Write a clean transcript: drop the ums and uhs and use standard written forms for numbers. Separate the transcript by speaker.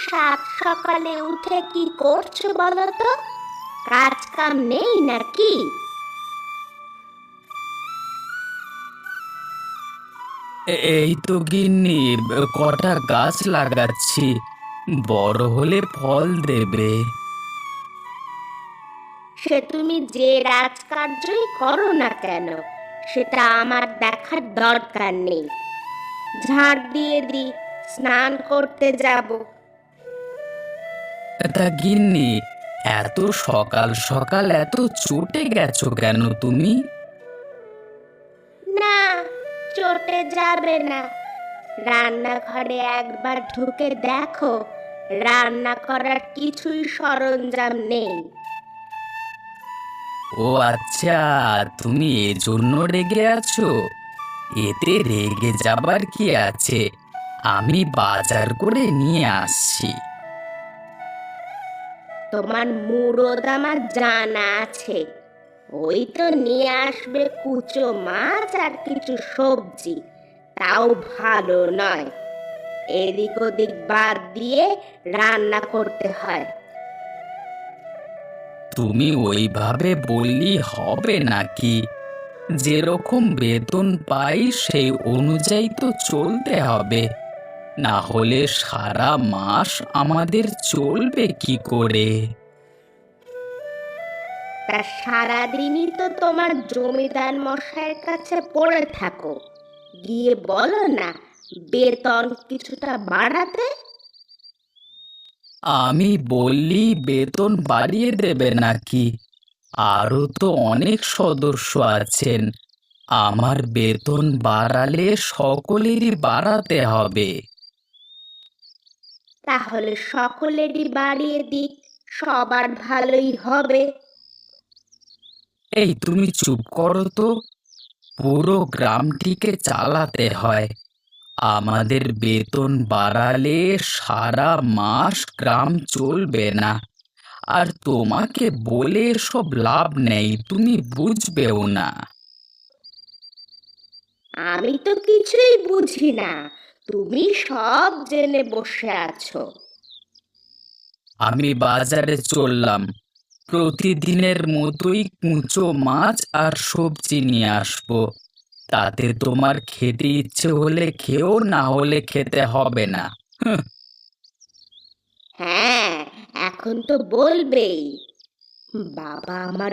Speaker 1: সাত সকালে উঠে কি করছো বলো তো? কাজ কাম নেই নাকি?
Speaker 2: এই তো গিন্নি, কটা গাছ লাগাচ্ছি, বড় হলে ফল দেবে।
Speaker 1: সে তুমি যে রাজকার্যই করো না কেন, সেটা আমার দেখার দরকার নেই। ঝাড় দিয়ে দি, স্নান করতে যাব।
Speaker 2: তা গিন্নি, এত সকাল সকাল এত চটে গেছো কেন তুমি?
Speaker 1: না, চটে যাবে না। রান্নাঘরে একবার ঢুকে দেখো, রান্না করার কিছুই সরঞ্জাম নেই।
Speaker 2: ও আচ্ছা, তুমি এজন্য রেগে আছো? এতে রেগে যাবার কি আছে, আমি বাজার করে নিয়ে আসছি।
Speaker 1: তোমার মুরদ আমার জানা আছে। ওই তো নিয়ে আসবে কুচো মাছ আর কিছু সবজি, তাও ভালো নয়। এদিক ওদিক বাদ দিয়ে রান্না করতে হয়।
Speaker 2: তুমি ওইভাবে বললি হবে নাকি? যেরকম বেতন পাই সেই অনুযায়ী তো চলতে হবে, না হলে সারা মাস আমাদের চলবে কি করে?
Speaker 1: তা সারাদিনই তো তোমার জমিদার মশাইয়ের কাছে পড়ে থাকো, গিয়ে বলো না বেতন কিছুটা বাড়াতে।
Speaker 2: আমি বললি বেতন বাড়িয়ে দেবে নাকি? আরো তো অনেক সদস্য আছেন, আমার বেতন বাড়ালে সকলেরই বাড়াতে হবে।
Speaker 1: তাহলে সকলেরই বাড়িয়ে দিক, সবার ভালোই হবে।
Speaker 2: এই তুমি চুপ করো তো, পুরো গ্রামটিকে চালাতে হয়, আমাদের বেতন বাড়ালে সারা মাস গ্রাম চলবে না। আর তোমাকে বলে সব লাভ নেই, তুমি বুঝবেও না।
Speaker 1: আমি তো কিছুই বুঝি না, তুমি সব জেনে বসে আছো।
Speaker 2: আমি বাজারে চললাম, প্রতিদিনের মতোই কুঁচো মাছ আর সবজি নিয়ে আসবো। তাতে তোমার খেতে ইচ্ছে হলে খেও, না হলে খেতে হবে না।
Speaker 1: হ্যাঁ, এখন তো বলবেই। বাবা আমার